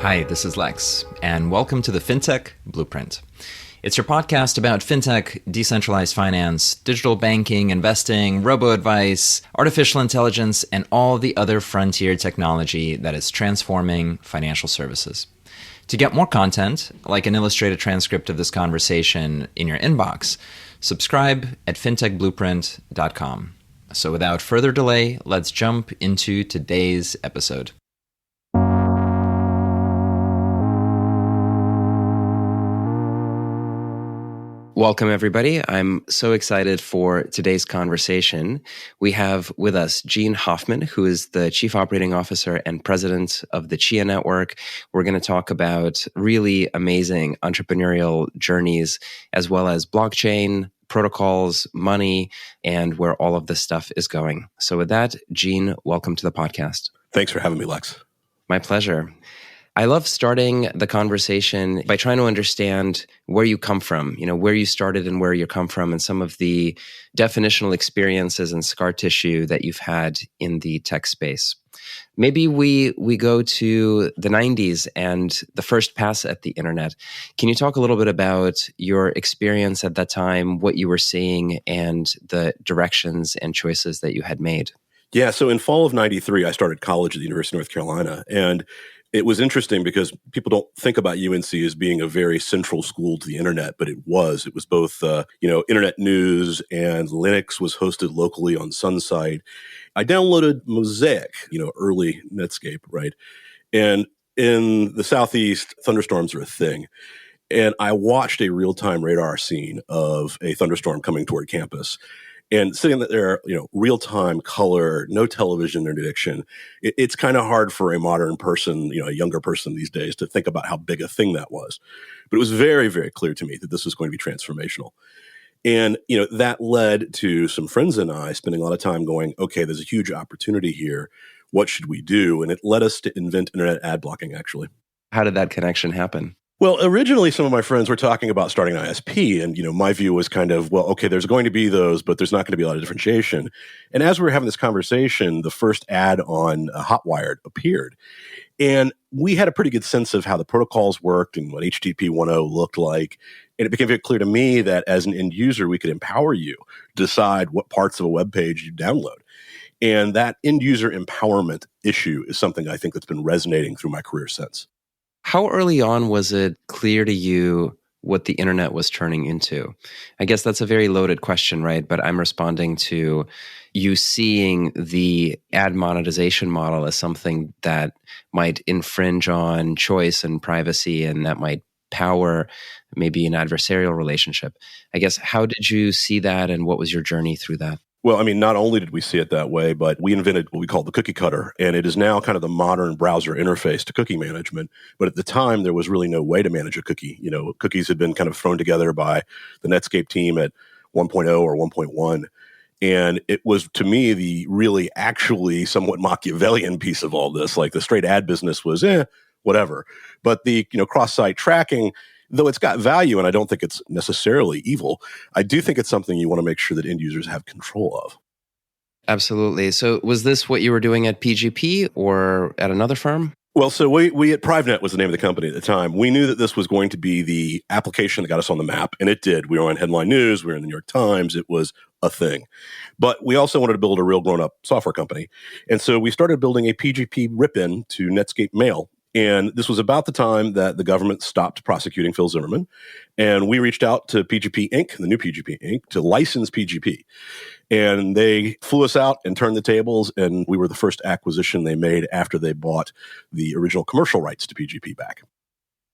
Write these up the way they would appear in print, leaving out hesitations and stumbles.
Hi, this is Lex, and welcome to the FinTech Blueprint. It's your podcast about fintech, decentralized finance, digital banking, investing, robo-advice, artificial intelligence, and all the other frontier technology that is transforming financial services. To get more content, like an illustrated transcript of this conversation in your inbox, subscribe at fintechblueprint.com. So without further delay, let's jump into today's episode. Welcome, everybody. I'm so excited for today's conversation. We have with us Gene Hoffman, who is the Chief Operating Officer and President of the Chia Network. We're going to talk about really amazing entrepreneurial journeys, as well as blockchain, protocols, money, and where all of this stuff is going. So with that, Gene, welcome to the podcast. Thanks for having me, Lex. My pleasure. I love starting the conversation by trying to understand where you come from, where you started and where you come from, and some of the definitional experiences and scar tissue that you've had in the tech space. Maybe we go to the 90s and the first pass at the internet. Can you talk a little bit about your experience at that time, what you were seeing, and the directions and choices that you had made? Yeah, so in fall of 93, I started college at the University of North Carolina, and it was interesting because people don't think about UNC as being a very central school to the internet, but it was. It was both, internet news, and Linux was hosted locally on Sunsite. I downloaded Mosaic, early Netscape, right? And in the Southeast, thunderstorms are a thing. And I watched a real-time radar scene of a thunderstorm coming toward campus. And sitting there, real-time color, no television interdiction, it's kind of hard for a modern person, a younger person these days to think about how big a thing that was. But it was very, very clear to me that this was going to be transformational. And, that led to some friends and I spending a lot of time going, okay, there's a huge opportunity here. What should we do? And it led us to invent internet ad blocking, actually. How did that connection happen? Well, originally, some of my friends were talking about starting an ISP, and my view was kind of, well, okay, there's going to be those, but there's not going to be a lot of differentiation. And as we were having this conversation, the first ad on Hotwired appeared, and we had a pretty good sense of how the protocols worked and what HTTP 1.0 looked like. And it became very clear to me that as an end user, we could empower you to decide what parts of a web page you download. And that end user empowerment issue is something I think that's been resonating through my career since. How early on was it clear to you what the internet was turning into? I guess that's a very loaded question, right? But I'm responding to you seeing the ad monetization model as something that might infringe on choice and privacy, and that might power maybe an adversarial relationship. I guess, how did you see that, and what was your journey through that? Well, not only did we see it that way, but we invented what we call the cookie cutter, and it is now kind of the modern browser interface to cookie management. But at the time, there was really no way to manage a cookie. Cookies had been kind of thrown together by the Netscape team at 1.0 or 1.1. And it was, to me, the really actually somewhat Machiavellian piece of all this. Like the straight ad business was, whatever. But the, cross-site tracking, though it's got value, and I don't think it's necessarily evil, I do think it's something you want to make sure that end users have control of. Absolutely. So was this what you were doing at PGP or at another firm? Well, so we at PriveNet was the name of the company at the time. We knew that this was going to be the application that got us on the map, and it did. We were on headline news. We were in the New York Times. It was a thing. But we also wanted to build a real grown-up software company. And so we started building a PGP rip-in to Netscape Mail. And this was about the time that the government stopped prosecuting Phil Zimmerman. And we reached out to PGP Inc., the new PGP Inc., to license PGP. And they flew us out and turned the tables, and we were the first acquisition they made after they bought the original commercial rights to PGP back.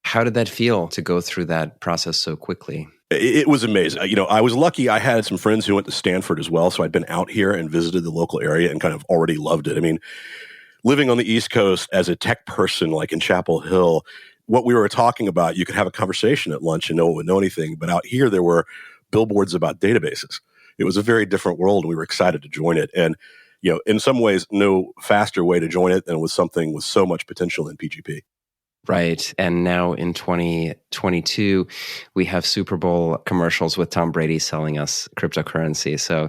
How did that feel to go through that process so quickly? It was amazing. I was lucky. I had some friends who went to Stanford as well, so I'd been out here and visited the local area and kind of already loved it. Living on the East Coast as a tech person, like in Chapel Hill, what we were talking about, you could have a conversation at lunch and no one would know anything. But out here, there were billboards about databases. It was a very different world, and we were excited to join it. And, in some ways, no faster way to join it than with something with so much potential in PGP. Right. And now in 2022, we have Super Bowl commercials with Tom Brady selling us cryptocurrency. So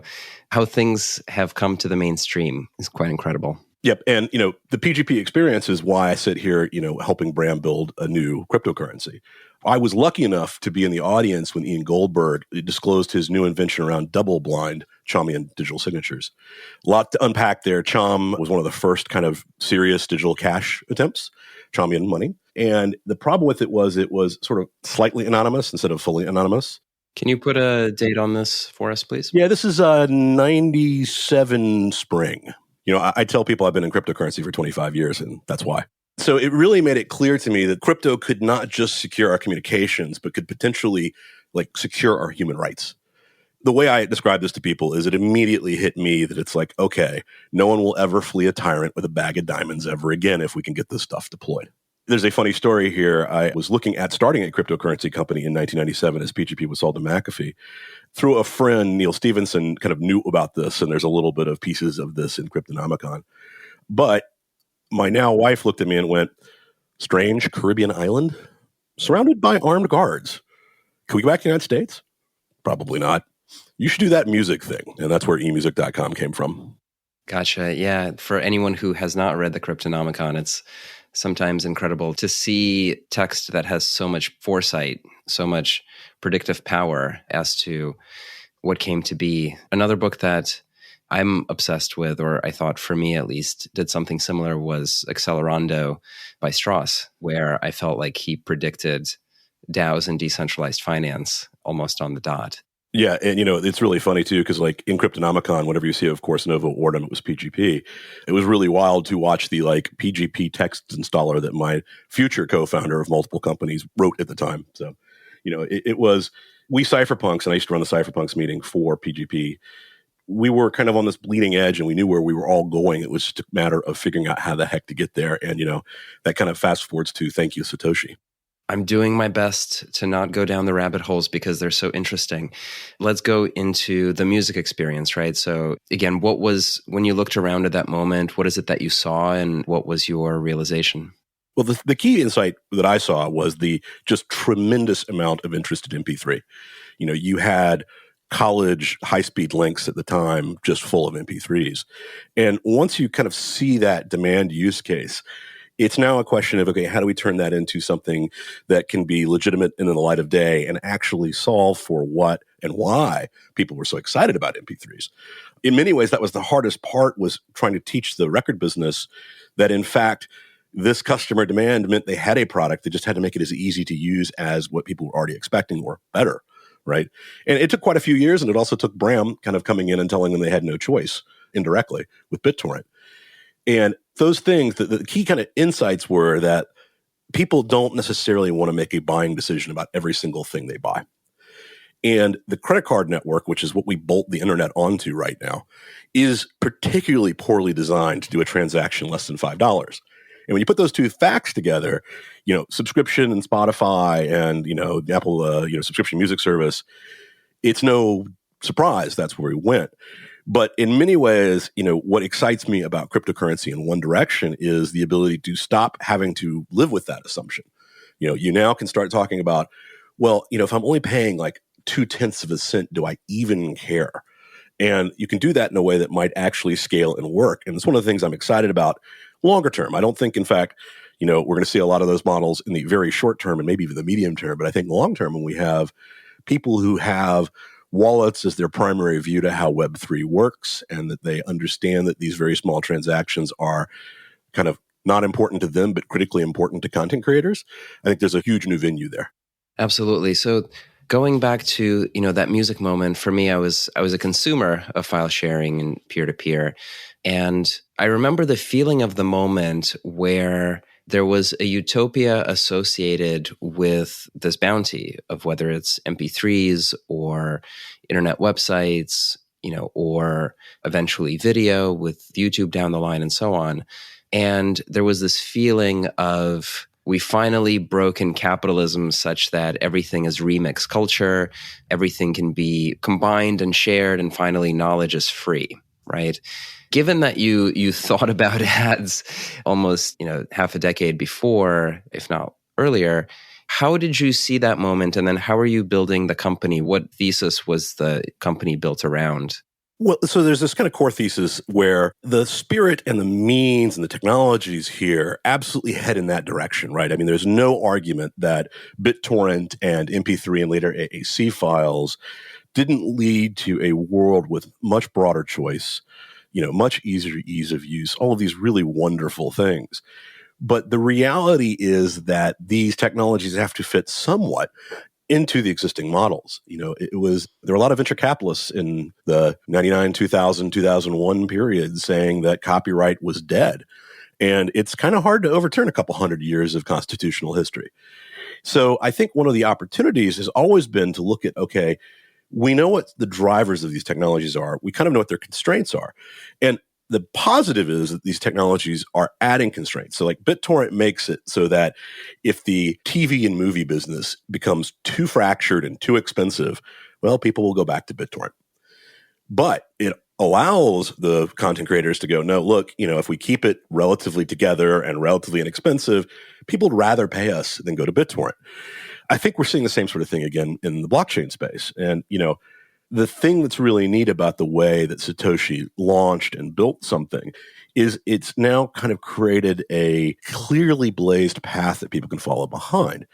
how things have come to the mainstream is quite incredible. Yep. And, the PGP experience is why I sit here, helping Bram build a new cryptocurrency. I was lucky enough to be in the audience when Ian Goldberg disclosed his new invention around double blind Chaumian digital signatures. A lot to unpack there. Chaum was one of the first kind of serious digital cash attempts, Chaumian money. And the problem with it was sort of slightly anonymous instead of fully anonymous. Can you put a date on this for us, please? Yeah, this is 97 spring. I tell people I've been in cryptocurrency for 25 years, and that's why. So it really made it clear to me that crypto could not just secure our communications, but could potentially secure our human rights. The way I describe this to people is it immediately hit me that it's like, okay, no one will ever flee a tyrant with a bag of diamonds ever again if we can get this stuff deployed. There's a funny story here. I was looking at starting a cryptocurrency company in 1997 as PGP was sold to McAfee. Through a friend, Neil Stevenson, kind of knew about this, and there's a little bit of pieces of this in Cryptonomicon. But my now wife looked at me and went, strange Caribbean island, surrounded by armed guards. Can we go back to the United States? Probably not. You should do that music thing. And that's where emusic.com came from. Gotcha. Yeah. For anyone who has not read the Cryptonomicon, it's sometimes incredible to see text that has so much foresight, so much predictive power as to what came to be. Another book that I'm obsessed with, or I thought for me at least, did something similar was Accelerando by Strauss, where I felt like he predicted DAOs and decentralized finance almost on the dot. Yeah, and it's really funny too, because in Cryptonomicon, whenever you see, of course, Novo Ordem, it was PGP. It was really wild to watch the PGP text installer that my future co-founder of multiple companies wrote at the time. So, it was, we cypherpunks, and I used to run the cypherpunks meeting for PGP. We were kind of on this bleeding edge, and we knew where we were all going. It was just a matter of figuring out how the heck to get there. And, that kind of fast forwards to thank you, Satoshi. I'm doing my best to not go down the rabbit holes because they're so interesting. Let's go into the music experience, right? So again, when you looked around at that moment, what is it that you saw and what was your realization? Well, the key insight that I saw was the just tremendous amount of interest in MP3. You had college high-speed links at the time just full of MP3s. And once you kind of see that demand use case, it's now a question of, okay, how do we turn that into something that can be legitimate and in the light of day and actually solve for what and why people were so excited about MP3s? In many ways, that was the hardest part, was trying to teach the record business that, in fact, this customer demand meant they had a product. They just had to make it as easy to use as what people were already expecting, or better, right? And it took quite a few years, and it also took Bram kind of coming in and telling them they had no choice indirectly with BitTorrent. And those things, the key kind of insights were that people don't necessarily want to make a buying decision about every single thing they buy. And the credit card network, which is what we bolt the internet onto right now, is particularly poorly designed to do a transaction less than $5. And when you put those two facts together, subscription and Spotify and, the Apple, subscription music service, it's no surprise that's where we went. But in many ways, what excites me about cryptocurrency in one direction is the ability to stop having to live with that assumption. You now can start talking about, well, if I'm only paying 0.2 of a cent, do I even care? And you can do that in a way that might actually scale and work. And it's one of the things I'm excited about longer term. I don't think, in fact, we're going to see a lot of those models in the very short term and maybe even the medium term. But I think long term, when we have people who have wallets as their primary view to how Web3 works, and that they understand that these very small transactions are kind of not important to them, but critically important to content creators, I think there's a huge new venue there. Absolutely. So going back to, that music moment, for me, I was a consumer of file sharing and peer-to-peer. And I remember the feeling of the moment where there was a utopia associated with this bounty of whether it's MP3s or internet websites, or eventually video with YouTube down the line and so on. And there was this feeling of, we finally broken capitalism such that everything is remix culture, everything can be combined and shared, and finally knowledge is free, right? Given that you thought about ads almost half a decade before, if not earlier, how did you see that moment? And then how are you building the company? What thesis was the company built around? Well, so there's this kind of core thesis where the spirit and the means and the technologies here absolutely head in that direction, right? I mean, there's no argument that BitTorrent and MP3 and later AAC files didn't lead to a world with much broader choice, much easier ease of use, all of these really wonderful things. But the reality is that these technologies have to fit somewhat into the existing models. There were a lot of venture capitalists in the 99, 2000, 2001 period saying that copyright was dead. And it's kind of hard to overturn a couple hundred years of constitutional history. So I think one of the opportunities has always been to look at, okay, we know what the drivers of these technologies are. We kind of know what their constraints are. And the positive is that these technologies are adding constraints. So like BitTorrent makes it so that if the TV and movie business becomes too fractured and too expensive, well, people will go back to BitTorrent. But it allows the content creators to go, no, look, if we keep it relatively together and relatively inexpensive, people would rather pay us than go to BitTorrent. I think we're seeing the same sort of thing again in the blockchain space. And, the thing that's really neat about the way that Satoshi launched and built something is it's now kind of created a clearly blazed path that people can follow behind.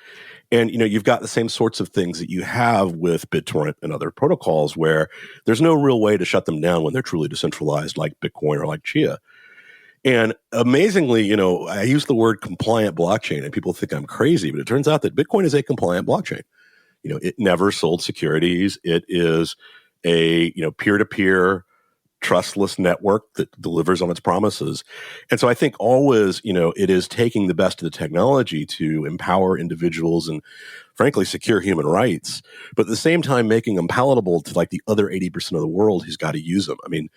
And, you've got the same sorts of things that you have with BitTorrent and other protocols where there's no real way to shut them down when they're truly decentralized like Bitcoin or like Chia. And amazingly, I use the word compliant blockchain and people think I'm crazy, but it turns out that Bitcoin is a compliant blockchain. It never sold securities. It is a, peer-to-peer trustless network that delivers on its promises. And so I think always, it is taking the best of the technology to empower individuals and frankly secure human rights, but at the same time making them palatable to like the other 80% of the world who's got to use them. I mean,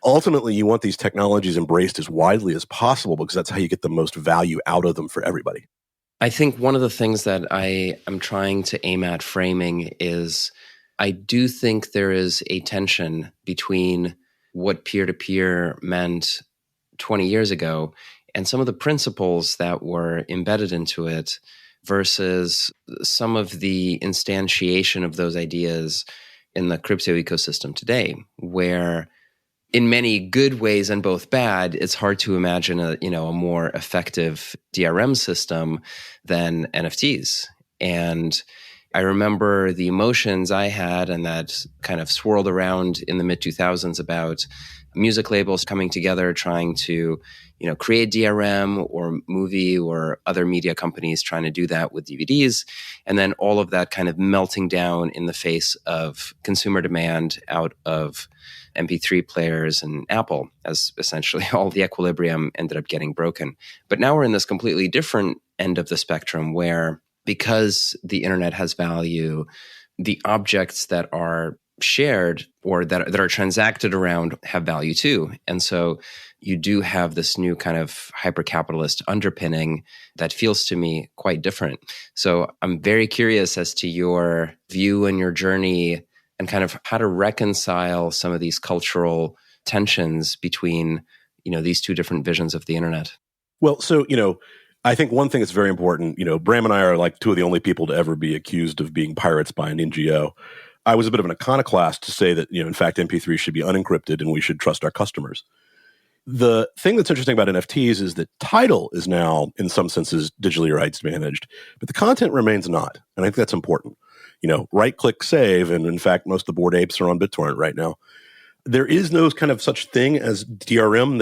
ultimately you want these technologies embraced as widely as possible because that's how you get the most value out of them for everybody. I think one of the things that I am trying to aim at framing is I do think there is a tension between what peer-to-peer meant 20 years ago and some of the principles that were embedded into it versus some of the instantiation of those ideas in the crypto ecosystem today, where in many good ways and both bad, it's hard to imagine a more effective DRM system than NFTs. And I remember the emotions I had and that kind of swirled around in the mid-2000s about music labels coming together, trying to, create DRM or movie or other media companies trying to do that with DVDs. And then all of that kind of melting down in the face of consumer demand out of MP3 players and Apple, as essentially all the equilibrium ended up getting broken. But now we're in this completely different end of the spectrum where, because the internet has value, the objects that are shared or that are transacted around have value too. And so you do have this new kind of hyper-capitalist underpinning that feels to me quite different. So I'm very curious as to your view and your journey and kind of how to reconcile some of these cultural tensions between, these two different visions of the internet. Well, so, I think one thing that's very important, Bram and I are like two of the only people to ever be accused of being pirates by an NGO. I was a bit of an iconoclast to say that, in fact, MP3 should be unencrypted and we should trust our customers. The thing that's interesting about NFTs is that title is now, in some senses, digitally rights managed, but the content remains not. And I think that's important. Right-click save, and in fact, most of the Bored Apes are on BitTorrent right now. There is no kind of such thing as DRM.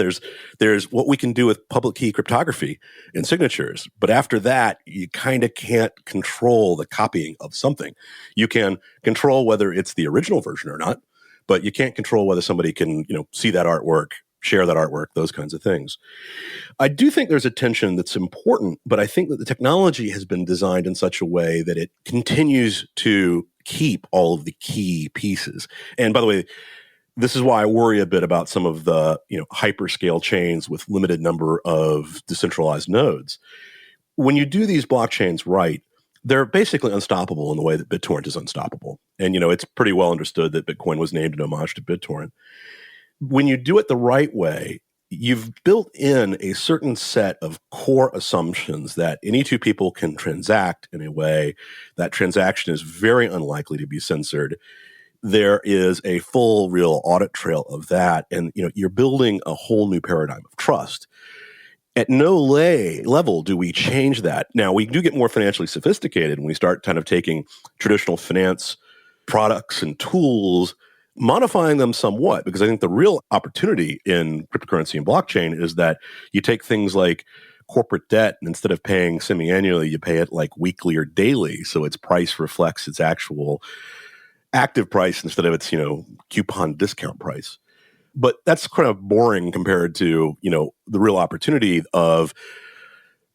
There's what we can do with public key cryptography and signatures. But after that, you kind of can't control the copying of something. You can control whether it's the original version or not, but you can't control whether somebody can, see that artwork, share that artwork, those kinds of things. I do think there's a tension that's important, but I think that the technology has been designed in such a way that it continues to keep all of the key pieces. And by the way, this is why I worry a bit about some of the, hyperscale chains with limited number of decentralized nodes. When you do these blockchains right, they're basically unstoppable in the way that BitTorrent is unstoppable. And, it's pretty well understood that Bitcoin was named in homage to BitTorrent. When you do it the right way, you've built in a certain set of core assumptions that any two people can transact in a way that transaction is very unlikely to be censored. there is a full real audit trail of that. And, you're building a whole new paradigm of trust. At no level do we change that. Now, we do get more financially sophisticated when we start kind of taking traditional finance products and tools, modifying them somewhat, because I think the real opportunity in cryptocurrency and blockchain is that you take things like corporate debt, and instead of paying semi-annually, you pay it like weekly or daily, so its price reflects its actual active price instead of its, coupon discount price. But that's kind of boring compared to, the real opportunity of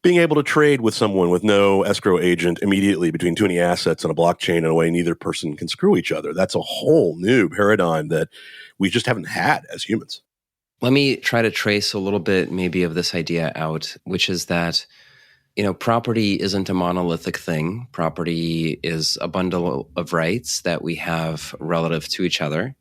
being able to trade with someone with no escrow agent immediately between too many assets on a blockchain in a way neither person can screw each other. That's a whole new paradigm that we just haven't had as humans. Let me try to trace a little bit maybe of this idea out, which is that, property isn't a monolithic thing. Property is a bundle of rights that we have relative to each other.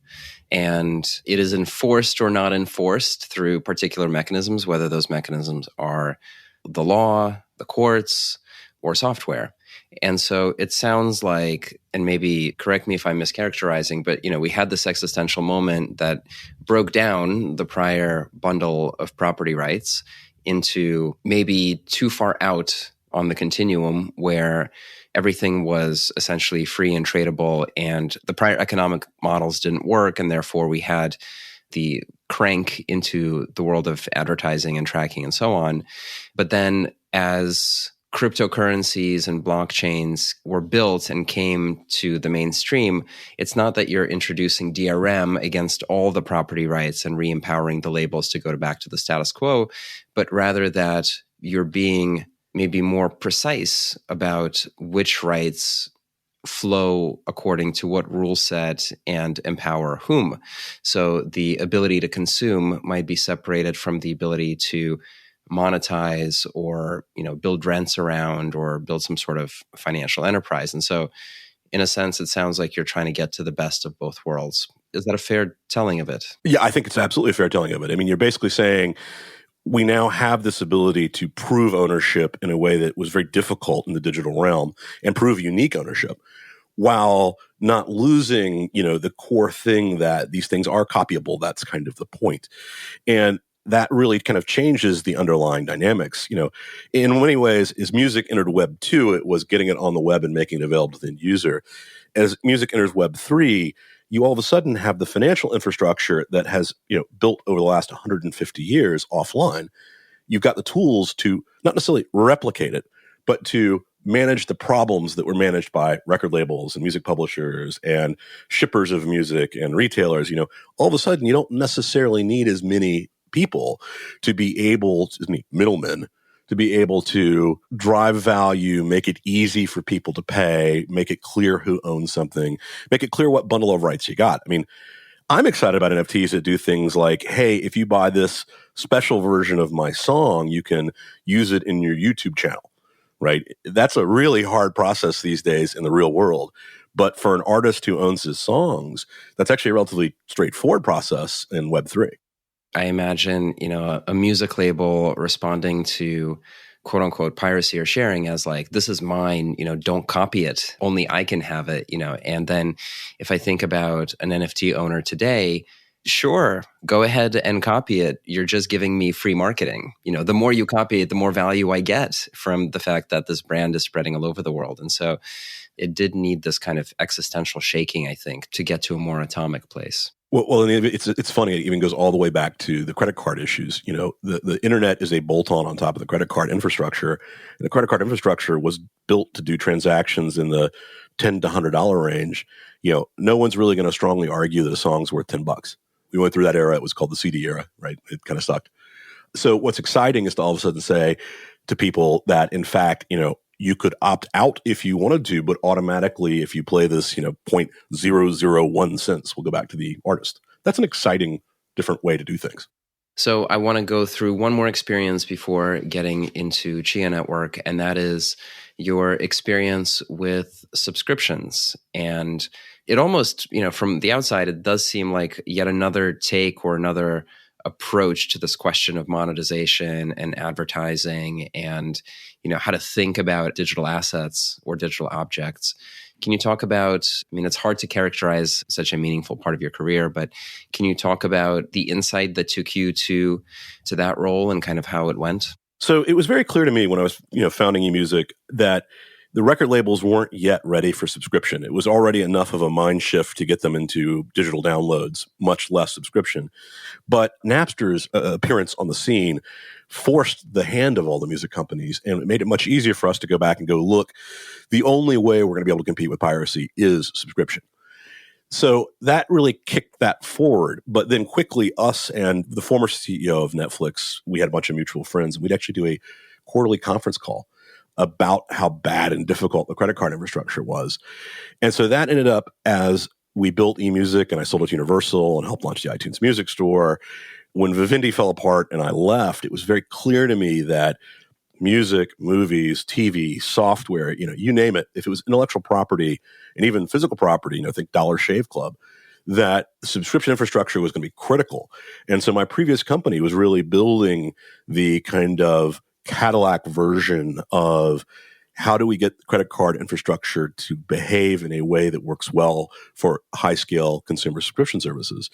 And it is enforced or not enforced through particular mechanisms, whether those mechanisms are the law, the courts, or software. And so it sounds like, and maybe correct me if I'm mischaracterizing, but we had this existential moment that broke down the prior bundle of property rights into maybe too far out on the continuum where everything was essentially free and tradable, and the prior economic models didn't work, and therefore we had the crank into the world of advertising and tracking and so on. But then as cryptocurrencies and blockchains were built and came to the mainstream, it's not that you're introducing DRM against all the property rights and re-empowering the labels to go back to the status quo, but rather that you're being maybe more precise about which rights flow according to what rule set and empower whom. So the ability to consume might be separated from the ability to monetize or build rents around or build some sort of financial enterprise. And so in a sense, it sounds like you're trying to get to the best of both worlds. Is that a fair telling of it? Yeah, I think it's absolutely a fair telling of it. I mean, you're basically saying we now have this ability to prove ownership in a way that was very difficult in the digital realm and prove unique ownership while not losing, the core thing that these things are copyable. That's kind of the point. And that really kind of changes the underlying dynamics. In many ways, as music entered Web 2, it was getting it on the web and making it available to the end user. As music enters Web 3, you all of a sudden have the financial infrastructure that has, built over the last 150 years offline. You've got the tools to not necessarily replicate it, but to manage the problems that were managed by record labels and music publishers and shippers of music and retailers. All of a sudden you don't necessarily need as many people to be able to, middlemen, to be able to drive value, make it easy for people to pay, make it clear who owns something, make it clear what bundle of rights you got. I mean, I'm excited about NFTs that do things like, hey, if you buy this special version of my song, you can use it in your YouTube channel, right? That's a really hard process these days in the real world. But for an artist who owns his songs, that's actually a relatively straightforward process in Web3. I imagine, a music label responding to quote unquote piracy or sharing as like, this is mine, don't copy it. Only I can have it, And then if I think about an NFT owner today, sure, go ahead and copy it. You're just giving me free marketing. The more you copy it, the more value I get from the fact that this brand is spreading all over the world. And so it did need this kind of existential shaking, I think, to get to a more atomic place. Well, it's funny. It even goes all the way back to the credit card issues. The internet is a bolt-on top of the credit card infrastructure. And the credit card infrastructure was built to do transactions in the $10 to $100 range. No one's really going to strongly argue that a song's worth $10. We went through that era. It was called the CD era, right? It kind of sucked. So what's exciting is to all of a sudden say to people that, in fact, you could opt out if you wanted to, but automatically, if you play this, 0.001 cents, we'll go back to the artist. That's an exciting, different way to do things. So I want to go through one more experience before getting into Chia Network, and that is your experience with subscriptions. And it almost, from the outside, it does seem like yet another take or another approach to this question of monetization and advertising and how to think about digital assets or digital objects. Can you talk about, I mean, it's hard to characterize such a meaningful part of your career, but can you talk about the insight that took you to that role and kind of how it went? So it was very clear to me when I was, founding eMusic that the record labels weren't yet ready for subscription. It was already enough of a mind shift to get them into digital downloads, much less subscription. But Napster's appearance on the scene forced the hand of all the music companies, and it made it much easier for us to go back and go, look, the only way we're going to be able to compete with piracy is subscription. So that really kicked that forward. But then quickly, us and the former CEO of Netflix, we had a bunch of mutual friends, and we'd actually do a quarterly conference call about how bad and difficult the credit card infrastructure was. And so that ended up as we built eMusic and I sold it to Universal and helped launch the iTunes Music Store. When Vivendi fell apart and I left, it was very clear to me that music, movies, TV, software, you name it, if it was intellectual property and even physical property, think Dollar Shave Club, that subscription infrastructure was going to be critical. And so my previous company was really building the kind of Cadillac version of how do we get credit card infrastructure to behave in a way that works well for high-scale consumer subscription services.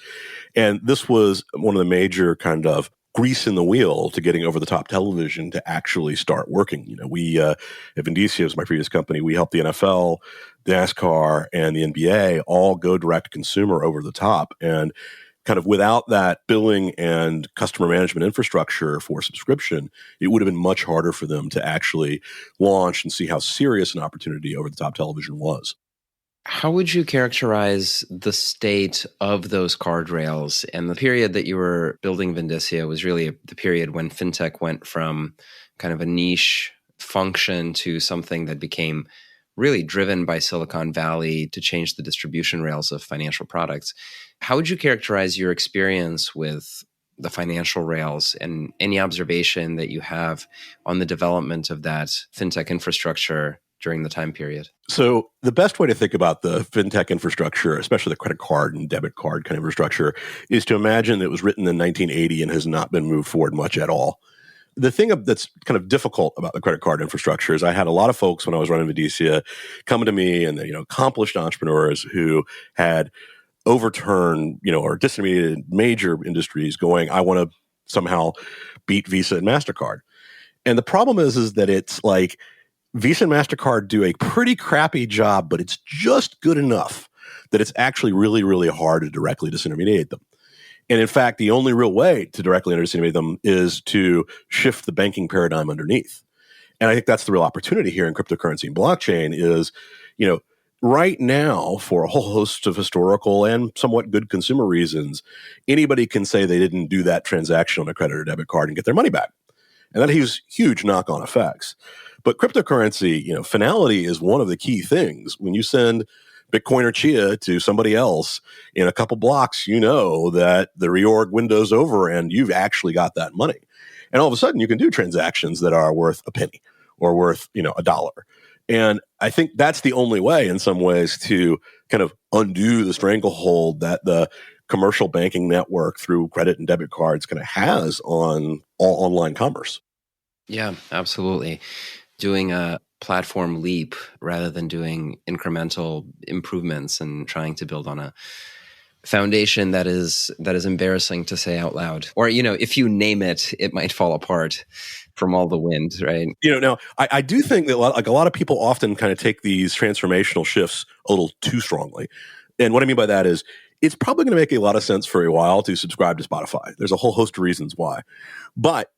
And this was one of the major kind of grease in the wheel to getting over-the-top television to actually start working. We at Vindicia, was my previous company, we helped the NFL, NASCAR, and the NBA all go direct-to-consumer over the top. And kind of without that billing and customer management infrastructure for subscription, it would have been much harder for them to actually launch and see how serious an opportunity over-the-top television was. How would you characterize the state of those card rails? And the period that you were building Vindicia was really the period when fintech went from kind of a niche function to something that became really driven by Silicon Valley to change the distribution rails of financial products. How would you characterize your experience with the financial rails and any observation that you have on the development of that fintech infrastructure during the time period? So the best way to think about the fintech infrastructure, especially the credit card and debit card kind of infrastructure, is to imagine that it was written in 1980 and has not been moved forward much at all. The thing that's kind of difficult about the credit card infrastructure is I had a lot of folks when I was running Vindicia coming to me and accomplished entrepreneurs who had overturned, or disintermediated major industries going, I want to somehow beat Visa and MasterCard. And the problem is that it's like Visa and MasterCard do a pretty crappy job, but it's just good enough that it's actually really, really hard to directly disintermediate them. And in fact, the only real way to directly disintermediate them is to shift the banking paradigm underneath. And I think that's the real opportunity here in cryptocurrency and blockchain is, right now, for a whole host of historical and somewhat good consumer reasons, anybody can say they didn't do that transaction on a credit or debit card and get their money back. And that has huge knock-on effects. But cryptocurrency, finality is one of the key things. When you send Bitcoin or Chia to somebody else in a couple blocks, that the reorg window's over and you've actually got that money. And all of a sudden you can do transactions that are worth a penny or worth, $1. And I think that's the only way in some ways to kind of undo the stranglehold that the commercial banking network through credit and debit cards kind of has on all online commerce. Yeah, absolutely. Doing a platform leap rather than doing incremental improvements and trying to build on a foundation that is embarrassing to say out loud. Or, if you name it, it might fall apart from all the wind, right? Now I do think that a lot of people often kind of take these transformational shifts a little too strongly. And what I mean by that is it's probably going to make a lot of sense for a while to subscribe to Spotify. There's a whole host of reasons why. But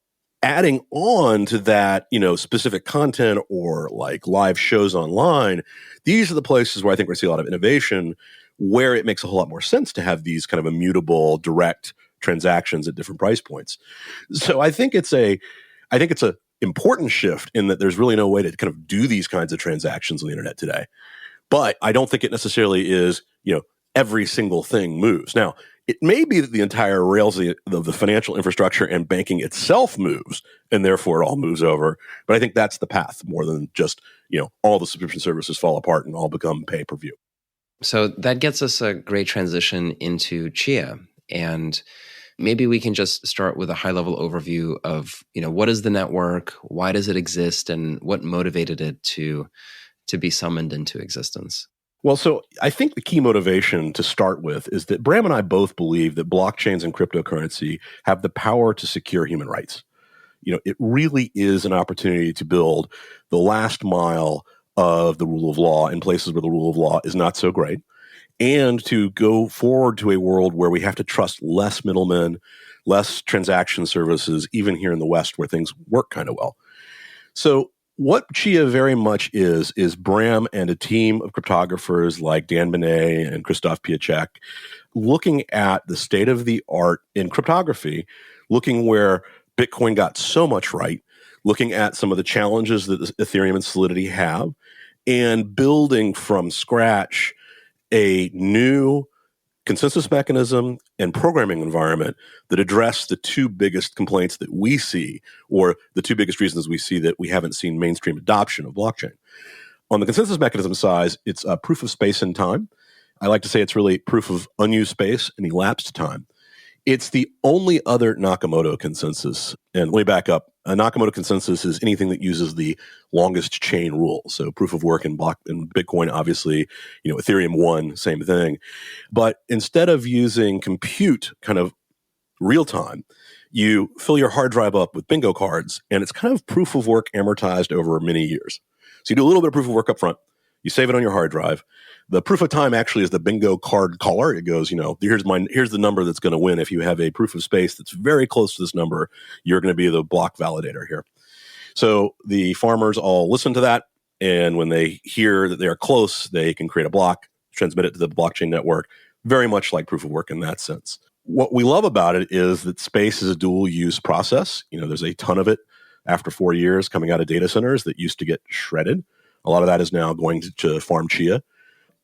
adding on to that, specific content or like live shows online, these are the places where I think we're going to see a lot of innovation, where it makes a whole lot more sense to have these kind of immutable, direct transactions at different price points. So I think it's an important shift in that there's really no way to kind of do these kinds of transactions on the internet today. But I don't think it necessarily is, every single thing moves. Now, it may be that the entire rails of the financial infrastructure and banking itself moves, and therefore it all moves over. But I think that's the path more than just, all the subscription services fall apart and all become pay-per-view. So that gets us a great transition into Chia. And maybe we can just start with a high-level overview of, what is the network, why does it exist, and what motivated it to be summoned into existence? Well, so I think the key motivation to start with is that Bram and I both believe that blockchains and cryptocurrency have the power to secure human rights. It really is an opportunity to build the last mile of the rule of law in places where the rule of law is not so great, and to go forward to a world where we have to trust less middlemen, less transaction services, even here in the West where things work kind of well. So what Chia very much is Bram and a team of cryptographers like Dan Binet and Christoph Piacek looking at the state of the art in cryptography, looking where Bitcoin got so much right, looking at some of the challenges that Ethereum and Solidity have, and building from scratch a new consensus mechanism and programming environment that address the two biggest complaints that we see, or the two biggest reasons we see that we haven't seen mainstream adoption of blockchain. On the consensus mechanism side, it's a proof of space and time. I like to say it's really proof of unused space and elapsed time. It's the only other Nakamoto consensus. And let me back up. A Nakamoto consensus is anything that uses the longest chain rule. So proof of work in Bitcoin, obviously, Ethereum 1, same thing. But instead of using compute kind of real time, you fill your hard drive up with bingo cards, and it's kind of proof of work amortized over many years. So you do a little bit of proof of work up front. You save it on your hard drive. The proof of time actually is the bingo card caller. It goes, here's the number that's going to win. If you have a proof of space that's very close to this number, you're going to be the block validator here. So the farmers all listen to that. And when they hear that they are close, they can create a block, transmit it to the blockchain network, very much like proof of work in that sense. What we love about it is that space is a dual use process. There's a ton of it after 4 years coming out of data centers that used to get shredded. A lot of that is now going to farm Chia.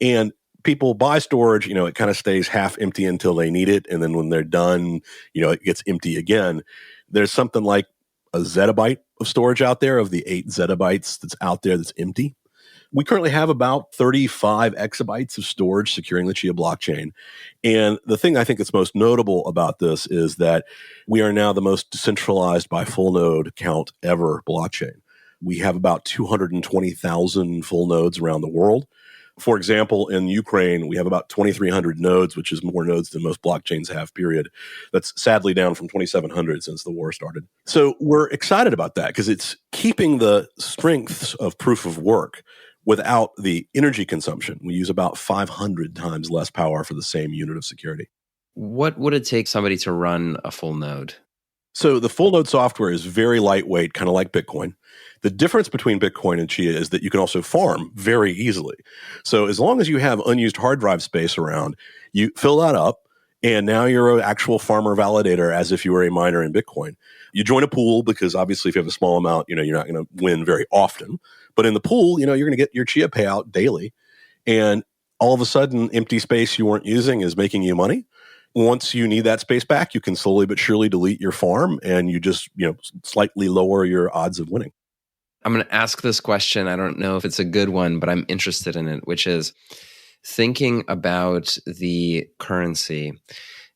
And people buy storage, it kind of stays half empty until they need it. And then when they're done, it gets empty again. There's something like a zettabyte of storage out there of the 8 zettabytes that's out there that's empty. We currently have about 35 exabytes of storage securing the Chia blockchain. And the thing I think that's most notable about this is that we are now the most decentralized by full node count ever blockchain. We have about 220,000 full nodes around the world. For example, in Ukraine, we have about 2,300 nodes, which is more nodes than most blockchains have, period. That's sadly down from 2,700 since the war started. So we're excited about that because it's keeping the strengths of proof of work without the energy consumption. We use about 500 times less power for the same unit of security. What would it take somebody to run a full node? So the full node software is very lightweight, kind of like Bitcoin. The difference between Bitcoin and Chia is that you can also farm very easily. So as long as you have unused hard drive space around, you fill that up, and now you're an actual farmer validator as if you were a miner in Bitcoin. You join a pool because obviously if you have a small amount, you're not going to win very often. But in the pool, you're going to get your Chia payout daily. And all of a sudden, empty space you weren't using is making you money. Once you need that space back, you can slowly but surely delete your farm, and you just slightly lower your odds of winning. I'm going to ask this question. I don't know if it's a good one, but I'm interested in it, which is thinking about the currency.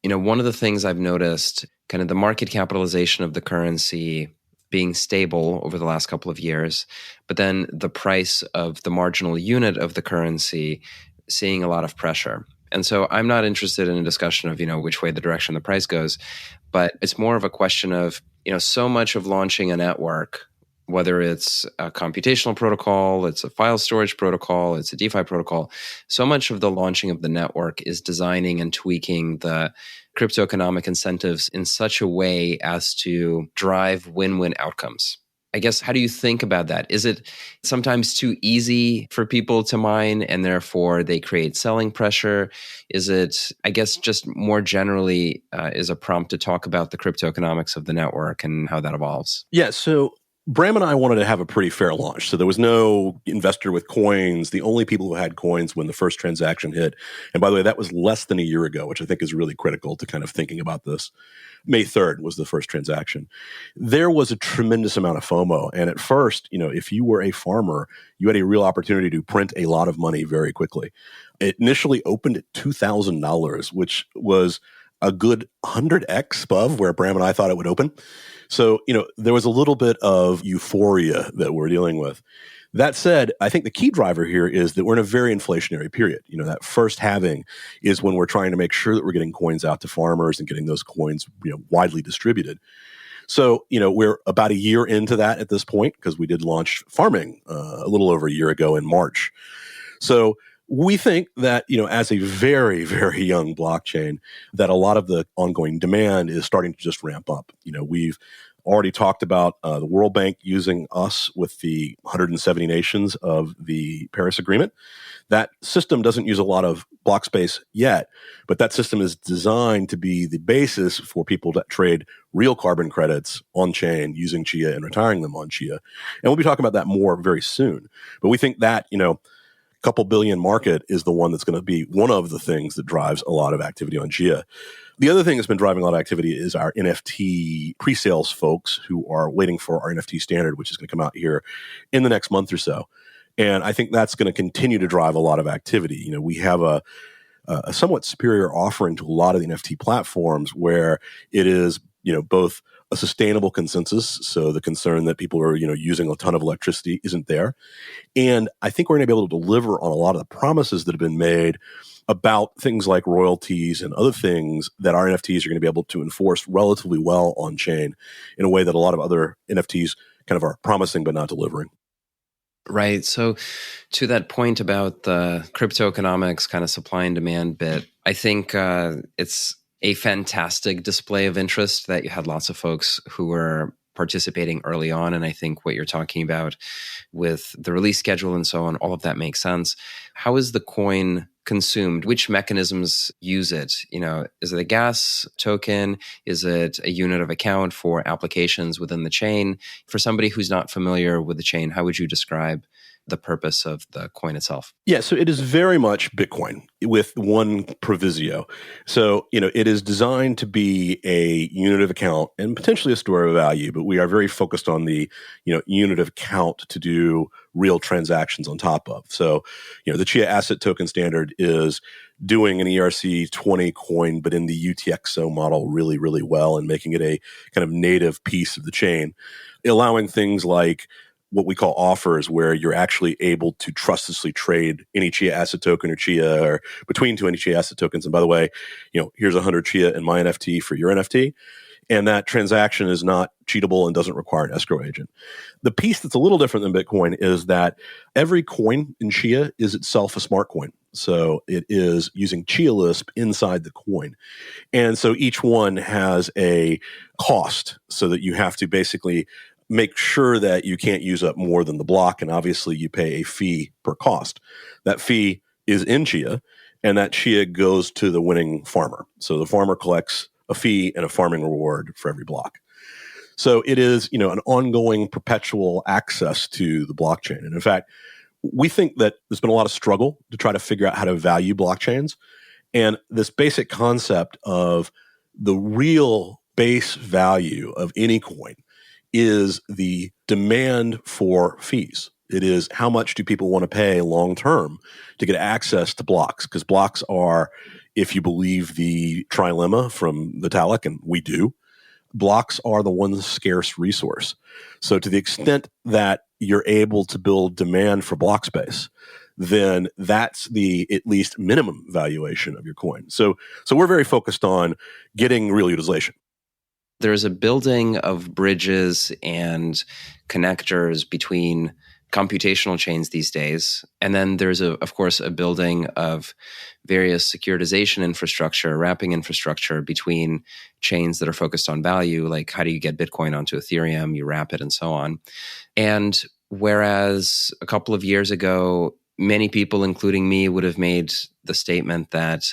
One of the things I've noticed, kind of the market capitalization of the currency being stable over the last couple of years, but then the price of the marginal unit of the currency seeing a lot of pressure. And so I'm not interested in a discussion of, which way the direction the price goes, but it's more of a question of, so much of launching a network, whether it's a computational protocol, it's a file storage protocol, it's a DeFi protocol, so much of the launching of the network is designing and tweaking the crypto economic incentives in such a way as to drive win-win outcomes. I guess, how do you think about that? Is it sometimes too easy for people to mine and therefore they create selling pressure? Is it, I guess, just more generally is a prompt to talk about the crypto economics of the network and how that evolves? Yeah, so Bram and I wanted to have a pretty fair launch. So there was no investor with coins. The only people who had coins when the first transaction hit. And by the way, that was less than a year ago, which I think is really critical to kind of thinking about this. May 3rd was the first transaction. There was a tremendous amount of FOMO. And at first, if you were a farmer, you had a real opportunity to print a lot of money very quickly. It initially opened at $2,000, which was a good 100x above where Bram and I thought it would open. So, there was a little bit of euphoria that we're dealing with. That said, I think the key driver here is that we're in a very inflationary period. That first halving is when we're trying to make sure that we're getting coins out to farmers and getting those coins, widely distributed. So, we're about a year into that at this point because we did launch farming a little over a year ago in March. So we think that, as a very, very young blockchain, that a lot of the ongoing demand is starting to just ramp up. We've already talked about the World Bank using us with the 170 nations of the Paris Agreement. That system doesn't use a lot of block space yet, but that system is designed to be the basis for people to trade real carbon credits on chain using Chia and retiring them on Chia. And we'll be talking about that more very soon. But we think that, couple billion market is the one that's going to be one of the things that drives a lot of activity on Chia. The other thing that's been driving a lot of activity is our NFT pre-sales folks who are waiting for our NFT standard, which is going to come out here in the next month or so. And I think that's going to continue to drive a lot of activity. We have a somewhat superior offering to a lot of the NFT platforms where it is, both a sustainable consensus. So the concern that people are, using a ton of electricity isn't there. And I think we're going to be able to deliver on a lot of the promises that have been made about things like royalties and other things that our NFTs are going to be able to enforce relatively well on chain in a way that a lot of other NFTs kind of are promising but not delivering. Right. So to that point about the crypto economics kind of supply and demand bit, I think it's a fantastic display of interest that you had lots of folks who were participating early on. And I think what you're talking about with the release schedule and so on, all of that makes sense. How is the coin consumed? Which mechanisms use it? Is it a gas token? Is it a unit of account for applications within the chain? For somebody who's not familiar with the chain, how would you describe the purpose of the coin itself? Yeah, so it is very much Bitcoin with one proviso. So, it is designed to be a unit of account and potentially a store of value, but we are very focused on the, unit of account to do real transactions on top of. So, the Chia asset token standard is doing an ERC20 coin, but in the UTXO model really, really well and making it a kind of native piece of the chain, allowing things like what we call offers, where you're actually able to trustlessly trade any Chia asset token or Chia or between two any Chia asset tokens. And by the way, here's 100 Chia in my NFT for your NFT. And that transaction is not cheatable and doesn't require an escrow agent. The piece that's a little different than Bitcoin is that every coin in Chia is itself a smart coin. So it is using Chia Lisp inside the coin. And so each one has a cost so that you have to basically make sure that you can't use up more than the block. And obviously you pay a fee per cost. That fee is in Chia, and that Chia goes to the winning farmer. So the farmer collects a fee and a farming reward for every block. So it is, an ongoing perpetual access to the blockchain. And in fact, we think that there's been a lot of struggle to try to figure out how to value blockchains. And this basic concept of the real base value of any coin is the demand for fees. It is how much do people want to pay long term to get access to blocks? Because blocks are, if you believe the trilemma from Vitalik, and we do, blocks are the one scarce resource. So to the extent that you're able to build demand for block space, then that's the at least minimum valuation of your coin. So we're very focused on getting real utilization. There's a building of bridges and connectors between computational chains these days. And then there's, of course, a building of various securitization infrastructure, wrapping infrastructure between chains that are focused on value, like how do you get Bitcoin onto Ethereum, you wrap it, and so on. And whereas a couple of years ago, many people, including me, would have made the statement that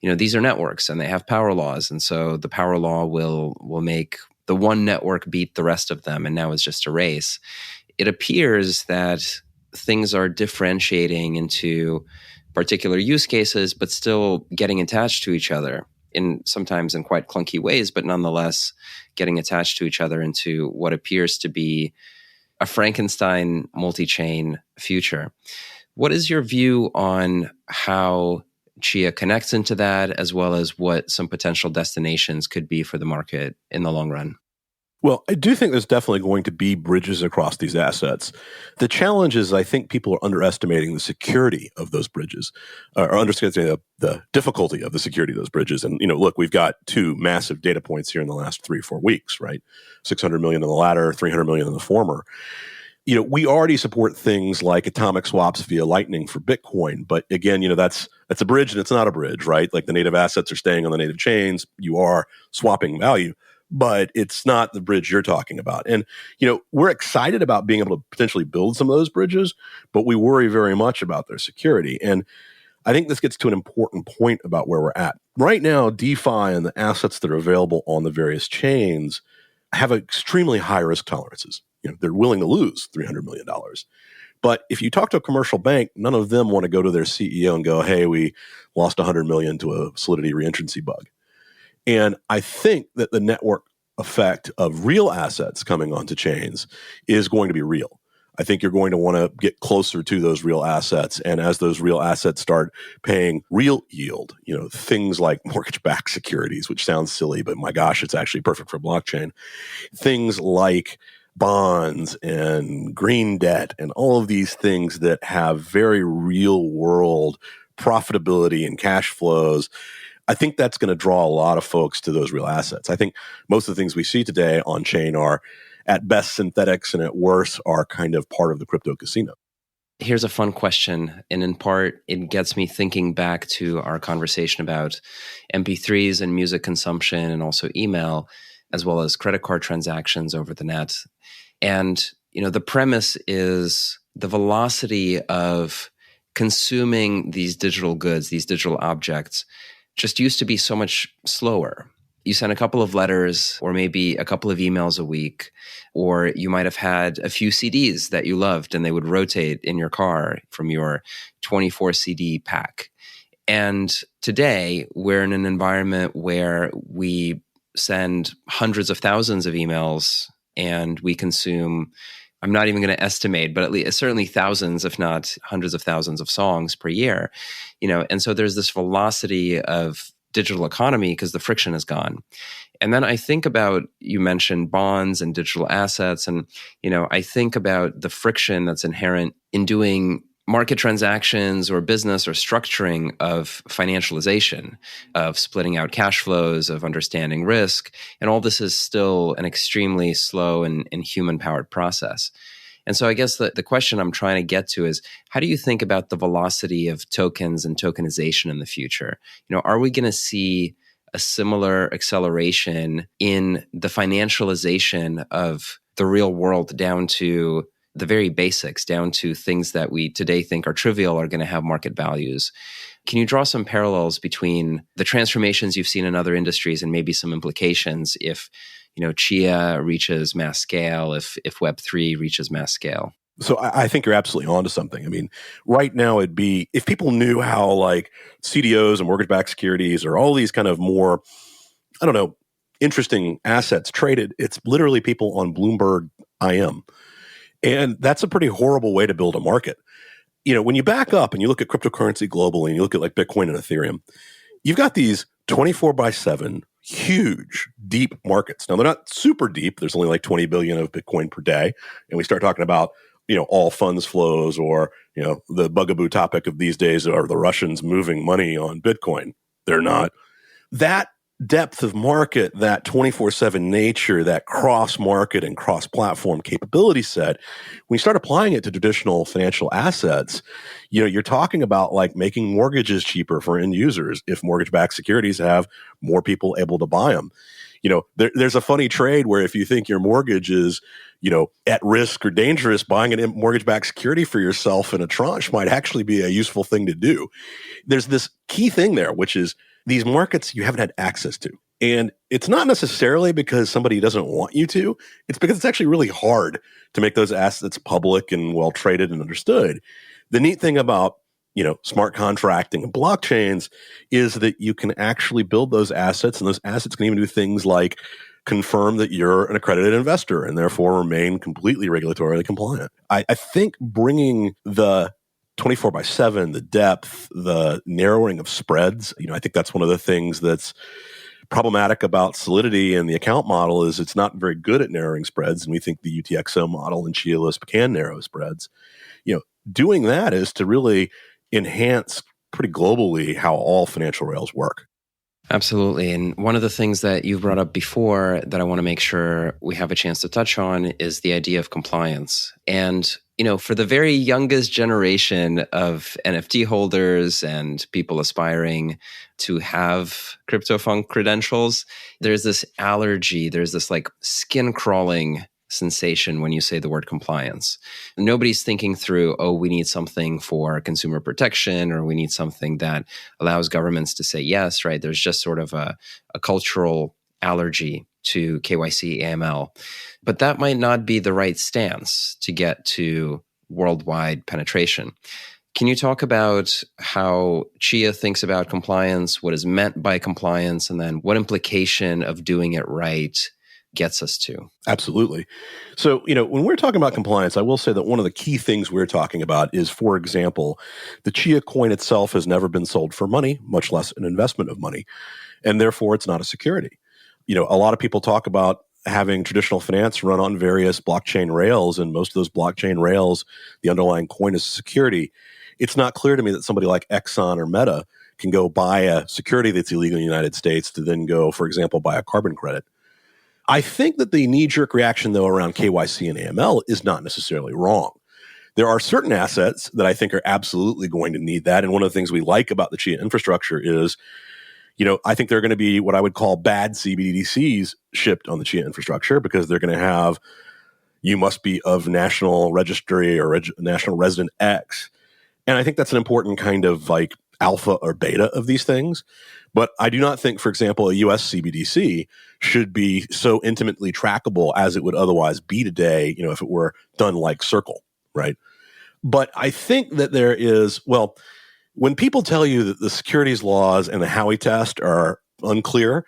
these are networks and they have power laws. And so the power law will make the one network beat the rest of them. And now it's just a race. It appears that things are differentiating into particular use cases, but still getting attached to each other sometimes in quite clunky ways, but nonetheless getting attached to each other into what appears to be a Frankenstein multi-chain future. What is your view on how Chia connects into that, as well as what some potential destinations could be for the market in the long run? Well, I do think there's definitely going to be bridges across these assets. The challenge is I think people are underestimating the security of those bridges, or underestimating the difficulty of the security of those bridges. And, look, we've got two massive data points here in the last 3 or 4 weeks, right? 600 million in the latter, 300 million in the former. We already support things like atomic swaps via Lightning for Bitcoin. But again, that's a bridge and it's not a bridge, right? Like the native assets are staying on the native chains. You are swapping value, but it's not the bridge you're talking about. And, we're excited about being able to potentially build some of those bridges, but we worry very much about their security. And I think this gets to an important point about where we're at. Right now, DeFi and the assets that are available on the various chains have extremely high risk tolerances. They're willing to lose $300 million. But if you talk to a commercial bank, none of them want to go to their CEO and go, hey, we lost $100 million to a Solidity reentrancy bug. And I think that the network effect of real assets coming onto chains is going to be real. I think you're going to want to get closer to those real assets. And as those real assets start paying real yield, things like mortgage-backed securities, which sounds silly, but my gosh, it's actually perfect for blockchain. Things like bonds and green debt and all of these things that have very real world profitability and cash flows. I think that's going to draw a lot of folks to those real assets. I think most of the things we see today on chain are at best synthetics and at worst are kind of part of the crypto casino. Here's a fun question. And in part, it gets me thinking back to our conversation about MP3s and music consumption and also email, as well as credit card transactions over the net. And, the premise is the velocity of consuming these digital goods, these digital objects, just used to be so much slower. You sent a couple of letters or maybe a couple of emails a week, or you might have had a few CDs that you loved and they would rotate in your car from your 24 CD pack. And today we're in an environment where we send hundreds of thousands of emails and we consume, I'm not even going to estimate, but at least certainly thousands, if not hundreds of thousands of songs per year, and so there's this velocity of digital economy because the friction is gone. And then I think about, you mentioned bonds and digital assets. And, I think about the friction that's inherent in doing market transactions or business or structuring of financialization, of splitting out cash flows, of understanding risk. And all this is still an extremely slow and human-powered process. And so I guess the question I'm trying to get to is, how do you think about the velocity of tokens and tokenization in the future? Are we going to see a similar acceleration in the financialization of the real world down to the very basics, down to things that we today think are trivial are going to have market values? Can you draw some parallels between the transformations you've seen in other industries and maybe some implications if Chia reaches mass scale, if Web3 reaches mass scale? So I think you're absolutely onto something. I mean, right now it'd be, if people knew how like CDOs and mortgage-backed securities or all these kind of more, interesting assets traded, it's literally people on Bloomberg IM. And that's a pretty horrible way to build a market. When you back up and you look at cryptocurrency globally and you look at like Bitcoin and Ethereum, you've got these 24/7 huge, deep markets. Now, they're not super deep. There's only like 20 billion of Bitcoin per day. And we start talking about, all funds flows or, the bugaboo topic of these days are the Russians moving money on Bitcoin. They're not. That depth of market, that 24/7 nature, that cross-market and cross-platform capability set, when you start applying it to traditional financial assets, you're talking about like making mortgages cheaper for end users if mortgage-backed securities have more people able to buy them. There's a funny trade where if you think your mortgage is, at risk or dangerous, buying a mortgage-backed security for yourself in a tranche might actually be a useful thing to do. There's this key thing there, which is these markets you haven't had access to. And it's not necessarily because somebody doesn't want you to. It's because it's actually really hard to make those assets public and well traded and understood. The neat thing about, smart contracting and blockchains is that you can actually build those assets, and those assets can even do things like confirm that you're an accredited investor and therefore remain completely regulatorily compliant. I think bringing the 24/7, the depth, the narrowing of spreads. I think that's one of the things that's problematic about Solidity and the account model is it's not very good at narrowing spreads. And we think the UTXO model and Chia Lisp can narrow spreads. Doing that is to really enhance pretty globally how all financial rails work. Absolutely. And one of the things that you've brought up before that I want to make sure we have a chance to touch on is the idea of compliance. And, for the very youngest generation of NFT holders and people aspiring to have CryptoFunk credentials, there's this allergy, there's this like skin crawling sensation when you say the word compliance. Nobody's thinking through, we need something for consumer protection, or we need something that allows governments to say yes, right? There's just sort of a cultural allergy to KYC AML. But that might not be the right stance to get to worldwide penetration. Can you talk about how Chia thinks about compliance, what is meant by compliance, and then what implication of doing it right gets us to? Absolutely. So, when we're talking about compliance, I will say that one of the key things we're talking about is, for example, the Chia coin itself has never been sold for money, much less an investment of money, and therefore it's not a security. A lot of people talk about having traditional finance run on various blockchain rails, and most of those blockchain rails, the underlying coin is a security. It's not clear to me that somebody like Exxon or Meta can go buy a security that's illegal in the United States to then go, for example, buy a carbon credit. I think that the knee-jerk reaction, though, around KYC and AML is not necessarily wrong. There are certain assets that I think are absolutely going to need that. And one of the things we like about the Chia infrastructure is, I think there are going to be what I would call bad CBDCs shipped on the Chia infrastructure because they're going to have, you must be of national registry or national resident X. And I think that's an important kind of like alpha or beta of these things. But I do not think, for example, a US CBDC should be so intimately trackable as it would otherwise be today, if it were done like Circle, right? But I think that there is, when people tell you that the securities laws and the Howey test are unclear,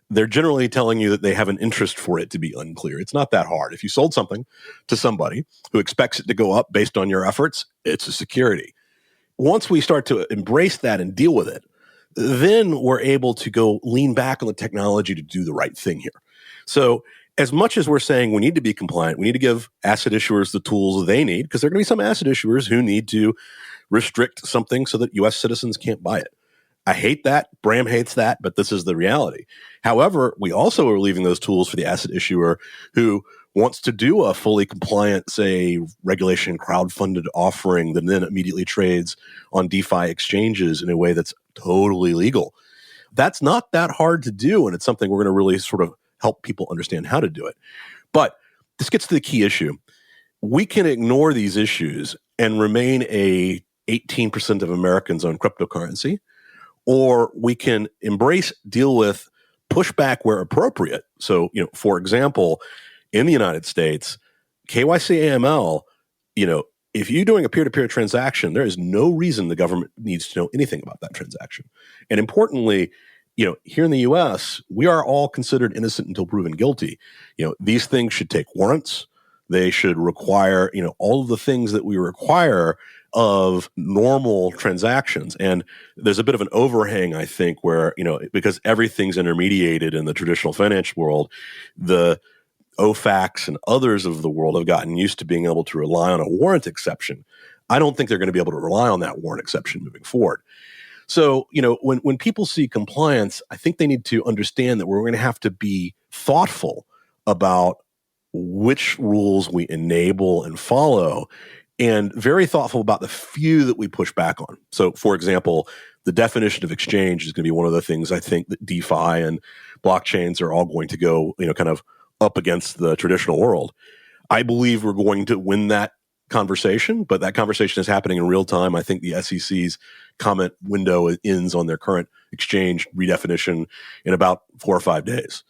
they're generally telling you that they have an interest for it to be unclear. It's not that hard. If you sold something to somebody who expects it to go up based on your efforts, it's a security. Once we start to embrace that and deal with it, then we're able to go lean back on the technology to do the right thing here. So as much as we're saying we need to be compliant, we need to give asset issuers the tools they need, because there are going to be some asset issuers who need to restrict something so that U.S. citizens can't buy it. I hate that. Bram hates that, but this is the reality. However, we also are leaving those tools for the asset issuer who wants to do a fully compliant, say, regulation crowdfunded offering that then immediately trades on DeFi exchanges in a way that's totally legal. That's not that hard to do, and it's something we're going to really sort of help people understand how to do it. But this gets to the key issue. We can ignore these issues and remain 18% of Americans own cryptocurrency, or we can embrace, deal with, push back where appropriate. So, for example, in the United States, KYC AML, if you're doing a peer-to-peer transaction, there is no reason the government needs to know anything about that transaction. And importantly, here in the US, we are all considered innocent until proven guilty. These things should take warrants. They should require, all of the things that we require of normal transactions. And there's a bit of an overhang, I think, where, because everything's intermediated in the traditional financial world, the OFACs and others of the world have gotten used to being able to rely on a warrant exception. I don't think they're going to be able to rely on that warrant exception moving forward. So, when people see compliance, I think they need to understand that we're going to have to be thoughtful about which rules we enable and follow, and very thoughtful about the few that we push back on. So, for example, the definition of exchange is going to be one of the things I think that DeFi and blockchains are all going to go, kind of up against the traditional world. I believe we're going to win that conversation, but that conversation is happening in real time. I think the SEC's comment window ends on their current exchange redefinition in about 4 or 5 days.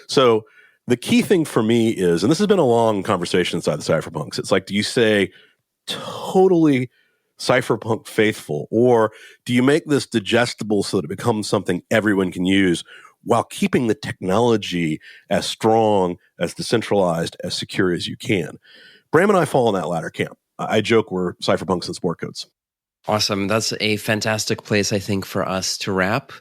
So the key thing for me is, and this has been a long conversation inside the cypherpunks, it's like, do you say totally cypherpunk faithful, or do you make this digestible so that it becomes something everyone can use while keeping the technology as strong, as decentralized, as secure as you can? Bram and I fall in that latter camp. I joke we're cypherpunks in sport coats. Awesome. That's a fantastic place, I think, for us to wrap.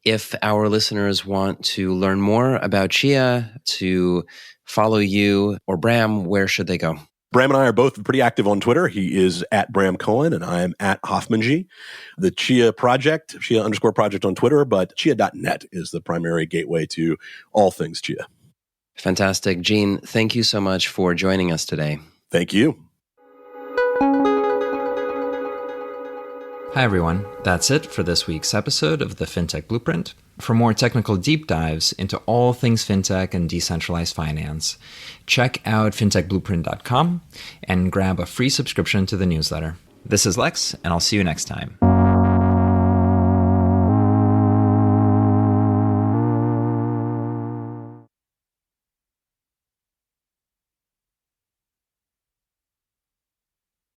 If our listeners want to learn more about Chia, to follow you or Bram, where should they go? Bram and I are both pretty active on Twitter. He is at Bram Cohen and I am at Hoffman. The Chia project, Chia_project on Twitter, but Chia.net is the primary gateway to all things Chia. Fantastic. Gene, thank you so much for joining us today. Thank you. Hi, everyone. That's it for this week's episode of the FinTech Blueprint. For more technical deep dives into all things fintech and decentralized finance, check out fintechblueprint.com and grab a free subscription to the newsletter. This is Lex, and I'll see you next time.